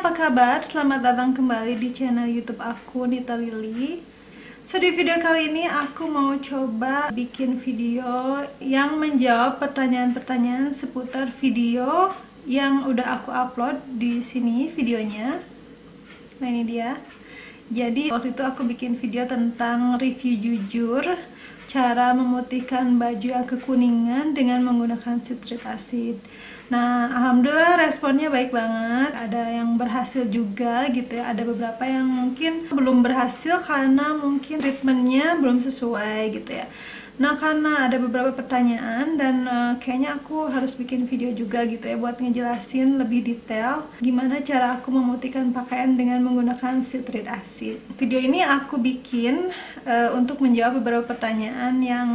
apa kabar? Selamat datang kembali di channel YouTube aku, Nita Lily. So, di video kali ini aku mau coba bikin video yang menjawab pertanyaan-pertanyaan seputar video yang udah aku upload di sini videonya. Nah, ini dia. Jadi, waktu itu aku bikin video tentang review jujur cara memutihkan baju yang kekuningan dengan menggunakan citric acid. Nah, alhamdulillah responnya baik banget. Ada yang berhasil juga gitu ya. Ada beberapa yang mungkin belum berhasil karena mungkin treatmentnya belum sesuai gitu ya. Nah, karena ada beberapa pertanyaan dan kayaknya aku harus bikin video juga gitu ya buat ngejelasin lebih detail gimana cara aku memutihkan pakaian dengan menggunakan citric acid. Video ini aku bikin untuk menjawab beberapa pertanyaan yang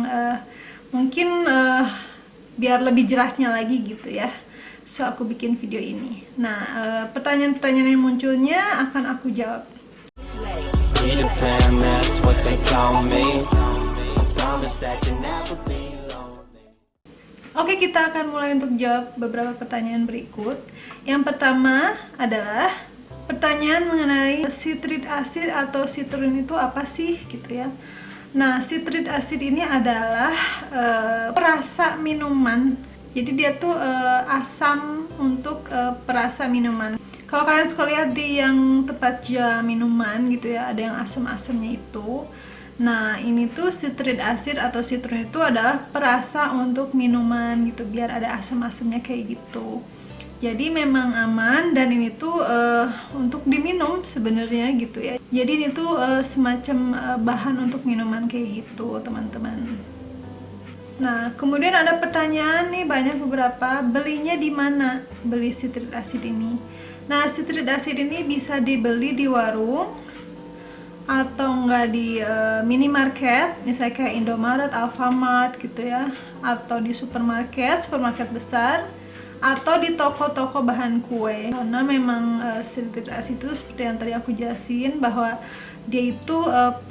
mungkin biar lebih jelasnya lagi gitu ya. So, aku bikin video ini. Nah, pertanyaan-pertanyaan yang munculnya akan aku jawab. Oke, kita akan mulai untuk jawab beberapa pertanyaan berikut. Yang pertama adalah pertanyaan mengenai citric acid atau citrin itu apa sih gitu ya. Nah, citric acid ini adalah perasa minuman. Jadi dia tuh asam untuk perasa minuman. Kalau kalian suka lihat di yang tempat jual minuman gitu ya, ada yang asam-asamnya itu. Nah, ini tuh citric acid atau citrin itu adalah perasa untuk minuman gitu, biar ada asam-asamnya kayak gitu. Jadi memang aman dan ini tuh untuk diminum sebenarnya gitu ya. Jadi ini tuh semacam bahan untuk minuman kayak gitu, teman-teman. Nah, kemudian ada pertanyaan nih, banyak beberapa, belinya di mana? Beli citric acid ini. Nah, citric acid ini bisa dibeli di warung atau enggak di minimarket, misalnya kayak Indomaret, Alfamart gitu ya, atau di supermarket besar, atau di toko-toko bahan kue. Karena memang citric acid itu seperti yang tadi aku jelasin bahwa dia itu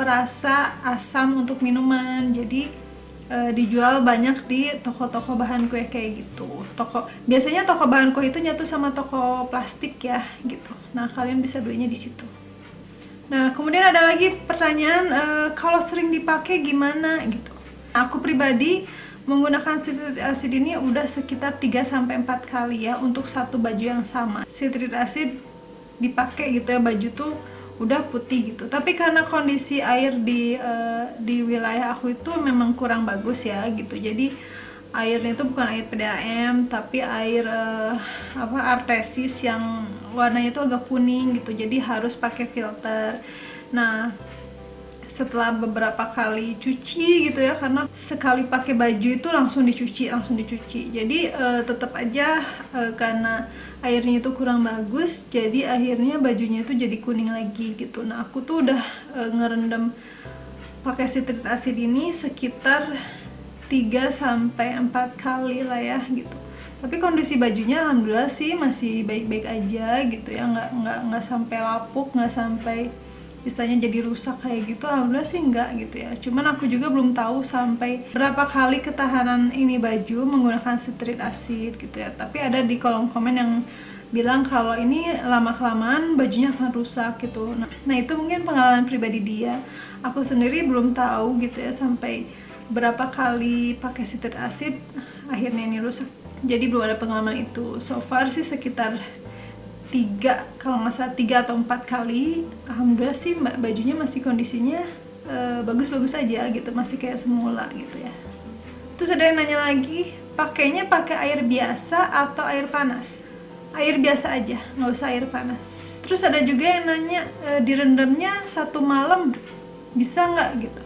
perasa asam untuk minuman. Jadi dijual banyak di toko-toko bahan kue kayak gitu. Biasanya toko bahan kue itu nyatu sama toko plastik ya gitu. Nah, kalian bisa belinya di situ. Nah, kemudian ada lagi pertanyaan kalau sering dipakai gimana gitu. Aku pribadi menggunakan citric acid ini udah sekitar 3-4 kali ya untuk satu baju yang sama. Citric acid dipakai gitu ya, baju tuh udah putih gitu. Tapi karena kondisi air di wilayah aku itu memang kurang bagus ya gitu. Jadi airnya itu bukan air PDAM tapi air artesis yang warnanya itu agak kuning gitu, jadi harus pakai filter. Nah, setelah beberapa kali cuci gitu ya, karena sekali pakai baju itu langsung dicuci, jadi tetap aja karena airnya itu kurang bagus, jadi akhirnya bajunya itu jadi kuning lagi gitu. Nah, aku tuh udah ngerendam pakai citric acid ini sekitar 3-4 kali lah ya gitu. Tapi kondisi bajunya alhamdulillah sih masih baik-baik aja gitu ya, nggak sampai lapuk, nggak sampai istilahnya jadi rusak kayak gitu, alhamdulillah sih enggak gitu ya. Cuman aku juga belum tahu sampai berapa kali ketahanan ini baju menggunakan citric acid gitu ya. Tapi ada di kolom komen yang bilang kalau ini lama-kelamaan bajunya akan rusak gitu. Nah, itu mungkin pengalaman pribadi dia. Aku sendiri belum tahu gitu ya sampai berapa kali pakai citric acid akhirnya ini rusak. Jadi belum ada pengalaman itu. So far sih sekitar 3, kalau nggak salah 3 atau 4 kali. Alhamdulillah sih bajunya masih kondisinya bagus-bagus aja gitu, masih kayak semula gitu ya. Terus ada yang nanya lagi, pakainya pakai air biasa atau air panas? Air biasa aja, nggak usah air panas. Terus ada juga yang nanya, direndamnya 1 malam bisa nggak gitu?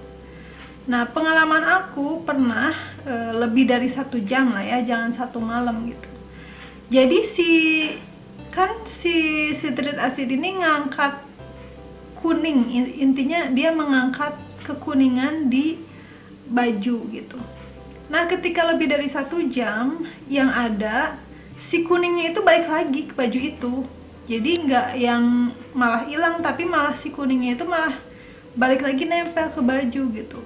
Nah, pengalaman aku pernah lebih dari 1 jam lah ya, jangan 1 malam gitu. Jadi si citric acid ini ngangkat kuning, intinya dia mengangkat kekuningan di baju gitu. Nah, ketika lebih dari 1 jam, yang ada si kuningnya itu balik lagi ke baju itu. Jadi nggak yang malah hilang, tapi malah si kuningnya itu malah balik lagi nempel ke baju gitu.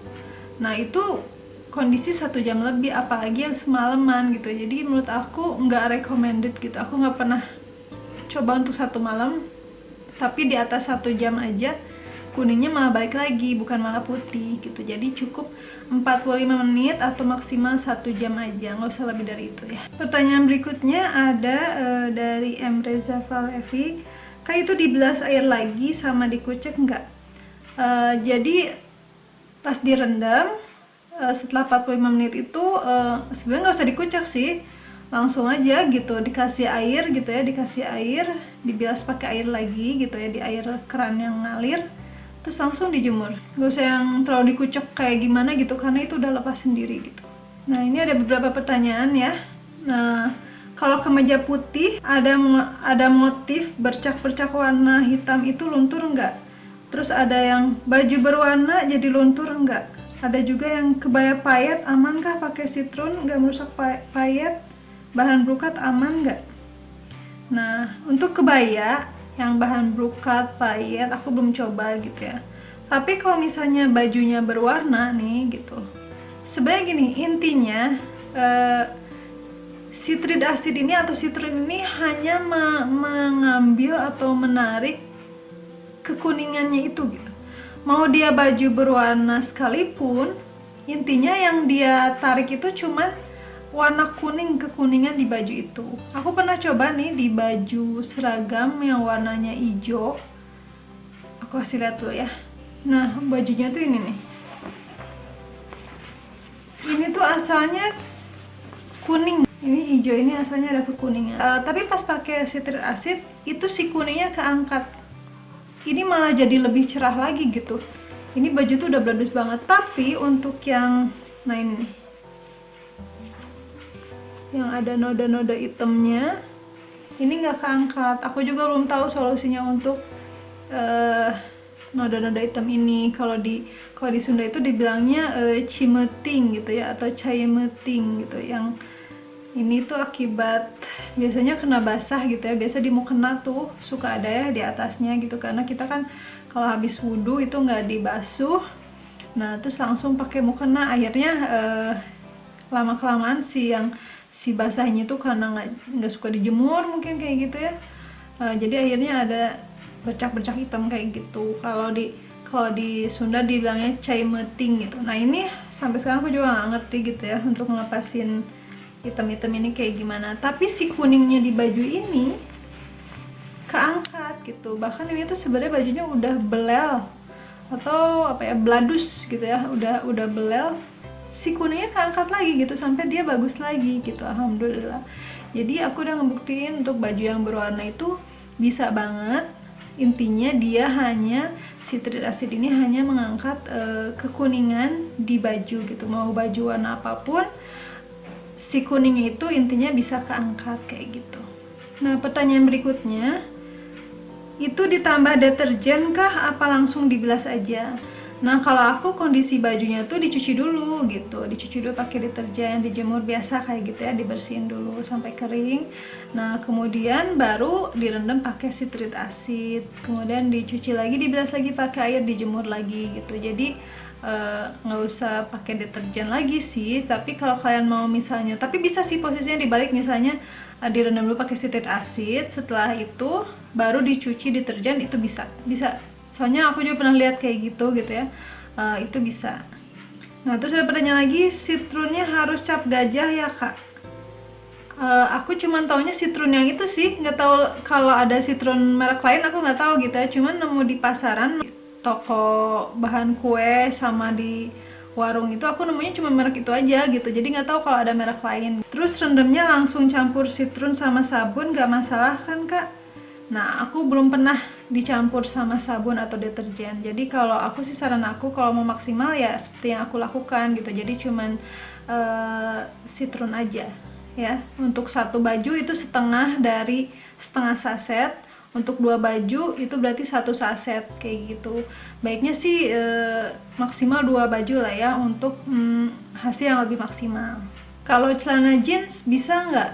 Nah, itu kondisi 1 jam lebih, apalagi yang semalaman gitu. Jadi menurut aku nggak recommended gitu. Aku nggak pernah coba untuk 1 malam Tapi di atas 1 jam aja kuningnya malah balik lagi, bukan malah putih gitu. Jadi cukup 45 menit atau maksimal 1 jam aja, nggak usah lebih dari itu ya. Pertanyaan berikutnya ada dari M. Reza Valevi. Kak, itu dibilas air lagi sama dikucek nggak? Jadi pas direndam setelah 45 menit itu sebenarnya nggak usah dikucek sih, langsung aja gitu dikasih air gitu ya, dikasih air, dibilas pakai air lagi gitu ya, di air keran yang ngalir, terus langsung dijemur. Nggak usah yang terlalu dikucek kayak gimana gitu, karena itu udah lepas sendiri gitu. Nah, ini ada beberapa pertanyaan ya. Nah, kalau kemeja putih ada motif bercak-bercak warna hitam itu luntur enggak? Terus ada yang baju berwarna jadi luntur enggak? Ada juga yang kebaya payet, amankah pakai sitrun nggak merusak payet? Bahan brokat aman nggak? Nah, untuk kebaya yang bahan brokat payet aku belum coba gitu ya. Tapi kalau misalnya bajunya berwarna nih gitu, sebenarnya gini, intinya citrid acid ini atau sitrun ini hanya mengambil atau menarik kekuningannya itu gitu. Mau dia baju berwarna sekalipun, intinya yang dia tarik itu cuman warna kuning, kekuningan di baju itu. Aku pernah coba nih di baju seragam yang warnanya hijau. Aku kasih lihat dulu ya. Nah, bajunya tuh ini nih. Ini tuh asalnya kuning. Ini hijau, ini asalnya ada kekuningan. Tapi pas pakai citrid acid itu si kuningnya keangkat. Ini malah jadi lebih cerah lagi gitu. Ini baju tuh udah bagus banget. Tapi untuk yang ini nih, yang ada noda-noda hitamnya, ini nggak keangkat. Aku juga belum tahu solusinya untuk noda-noda hitam ini. Kalau di Sunda itu dibilangnya cimeting gitu ya, atau cayemeting gitu. Yang ini tuh akibat biasanya kena basah gitu ya. Biasa di mukena tuh suka ada ya di atasnya gitu, karena kita kan kalau habis wudhu itu nggak dibasuh. Nah, terus langsung pakai mukena, akhirnya lama kelamaan si basahnya tuh karena nggak suka dijemur mungkin kayak gitu ya. Jadi akhirnya ada bercak-bercak hitam kayak gitu. Kalau di Sunda dibilangnya caimeting gitu. Nah, ini sampai sekarang aku juga nggak ngerti gitu ya untuk ngelepasin hitam-hitam ini kayak gimana. Tapi si kuningnya di baju ini keangkat gitu. Bahkan ini tuh sebenarnya bajunya udah belel atau apa ya, bladus gitu ya, udah belel, si kuningnya keangkat lagi gitu sampai dia bagus lagi gitu. Alhamdulillah. Jadi aku udah ngebuktiin untuk baju yang berwarna itu bisa banget. Intinya dia hanya citrid acid ini hanya mengangkat kekuningan di baju gitu. Mau baju warna apapun, si kuningnya itu intinya bisa keangkat kayak gitu. Nah, pertanyaan berikutnya, itu ditambah deterjen kah apa langsung dibilas aja? Nah, kalau aku kondisi bajunya tuh dicuci dulu gitu, dicuci dulu pakai deterjen, dijemur biasa kayak gitu ya, dibersihin dulu sampai kering. Nah, kemudian baru direndam pakai citrid acid, kemudian dicuci lagi, dibilas lagi pakai air, dijemur lagi gitu. Jadi nggak usah pakai deterjen lagi sih. Tapi kalau kalian mau misalnya, tapi bisa sih posisinya dibalik, misalnya direndam dulu pakai citrid acid, setelah itu baru dicuci deterjen, itu bisa. Soalnya aku juga pernah lihat kayak gitu ya. Itu bisa. Nah, terus ada pertanyaan lagi, sitrunnya harus cap gajah ya kak? Aku cuman taunya sitrun yang itu sih, nggak tahu kalau ada sitrun merek lain, aku nggak tahu gitu ya. Cuman nemu di pasaran, toko bahan kue sama di warung itu aku nemunya cuma merek itu aja gitu. Jadi nggak tahu kalau ada merek lain. Terus rendamnya langsung campur sitrun sama sabun nggak masalah kan kak? Nah, aku belum pernah dicampur sama sabun atau deterjen. Jadi kalau aku sih, saran aku kalau mau maksimal ya seperti yang aku lakukan gitu. Jadi cuman sitrun aja ya. Untuk satu baju itu setengah saset. Untuk 2 baju itu berarti 1 saset kayak gitu. Baiknya sih maksimal 2 baju lah ya untuk hasil yang lebih maksimal. Kalau celana jeans bisa nggak?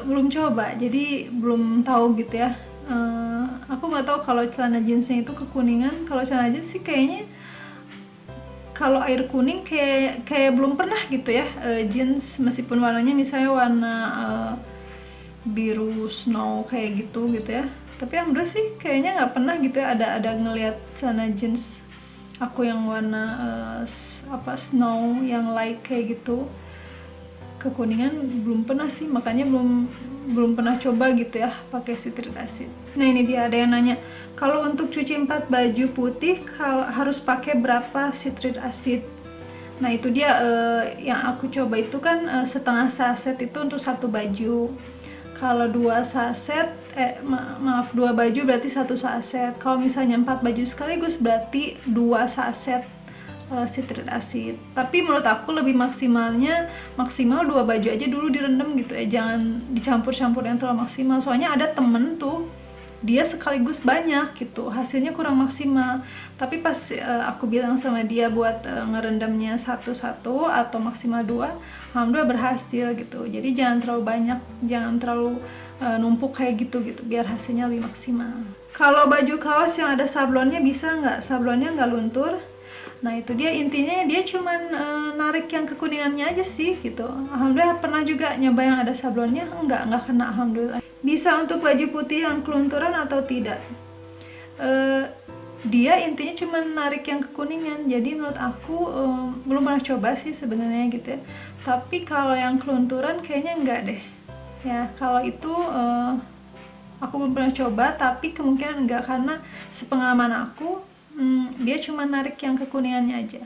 Belum coba, jadi belum tahu gitu ya. Aku nggak tahu kalau celana jeansnya itu kekuningan. Kalau celana jeans sih kayaknya kalau air kuning kayak belum pernah gitu ya. Jeans meskipun warnanya misalnya warna biru snow kayak gitu ya, Tapi alhamdulillah sih kayaknya nggak pernah gitu ya ada ngelihat celana jeans aku yang warna snow yang light kayak gitu kekuningan, belum pernah sih, makanya belum pernah coba gitu ya pakai citric acid. Nah ini dia ada yang nanya, kalau untuk cuci 4 baju putih harus pakai berapa citric acid? Nah itu dia yang aku coba itu kan setengah saset itu untuk satu baju. Kalau 2 saset, maaf 2 baju berarti 1 saset. Kalau misalnya 4 baju sekaligus berarti 2 saset citric acid. Tapi menurut aku lebih maksimal 2 baju aja dulu direndam gitu ya, jangan dicampur-campur yang terlalu maksimal. Soalnya ada temen tuh dia sekaligus banyak gitu, hasilnya kurang maksimal. Tapi pas aku bilang sama dia buat ngerendamnya satu-satu atau maksimal 2, alhamdulillah berhasil gitu. Jadi jangan terlalu banyak, jangan terlalu numpuk kayak gitu biar hasilnya lebih maksimal. Kalau baju kaos yang ada sablonnya bisa nggak? Sablonnya nggak luntur. Nah itu dia, intinya dia cuman narik yang kekuningannya aja sih gitu. Alhamdulillah pernah juga nyoba yang ada sablonnya, nggak kena alhamdulillah. Bisa untuk baju putih yang kelunturan atau tidak? Dia intinya cuman narik yang kekuningan, jadi menurut aku belum pernah coba sih sebenarnya gitu ya. Tapi kalau yang kelunturan kayaknya enggak deh ya. Kalau itu aku belum pernah coba, tapi kemungkinan enggak karena sepengalaman aku dia cuma narik yang kekuningannya aja.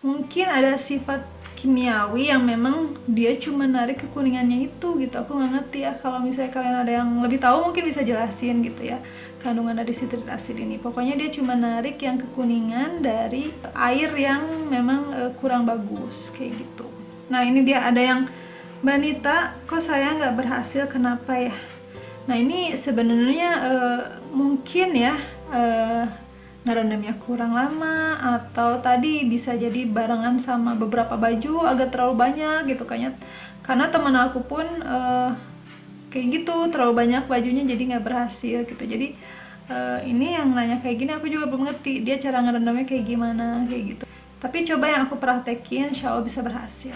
Mungkin ada sifat kimiawi yang memang dia cuma narik kekuningannya itu gitu. Aku nggak ngerti ya. Kalau misalnya kalian ada yang lebih tahu mungkin bisa jelasin gitu ya kandungan dari citric acid ini. Pokoknya dia cuma narik yang kekuningan dari air yang memang kurang bagus kayak gitu. Nah ini dia ada yang, Mbak Nita, kok saya nggak berhasil, kenapa ya? Nah ini sebenarnya mungkin ya ngerendamnya kurang lama, atau tadi bisa jadi barengan sama beberapa baju agak terlalu banyak gitu kayaknya. Karena teman aku pun kayak gitu, terlalu banyak bajunya jadi nggak berhasil gitu. Jadi ini yang nanya kayak gini aku juga belum ngerti dia cara ngerendamnya kayak gimana kayak gitu. Tapi coba yang aku praktekin, insya Allah bisa berhasil.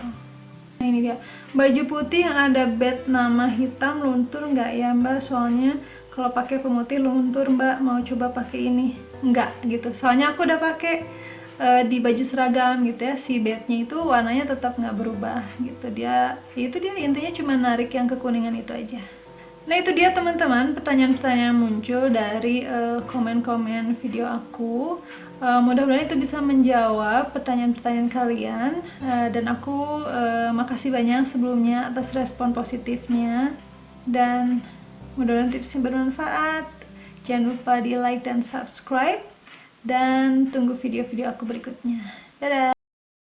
Nah ini dia, baju putih yang ada bed nama hitam luntur nggak ya Mbak? Soalnya kalau pakai pemutih luntur Mbak, mau coba pakai ini. Enggak gitu, soalnya aku udah pakai di baju seragam gitu ya, si bednya itu warnanya tetap nggak berubah gitu. Dia intinya cuma narik yang kekuningan itu aja. Nah itu dia teman-teman, pertanyaan-pertanyaan muncul dari komen-komen video aku. Mudah-mudahan itu bisa menjawab pertanyaan-pertanyaan kalian, dan aku makasih banyak sebelumnya atas respon positifnya, dan mudah-mudahan tipsnya bermanfaat. Jangan lupa di like dan subscribe, dan tunggu video-video aku berikutnya. Dadah!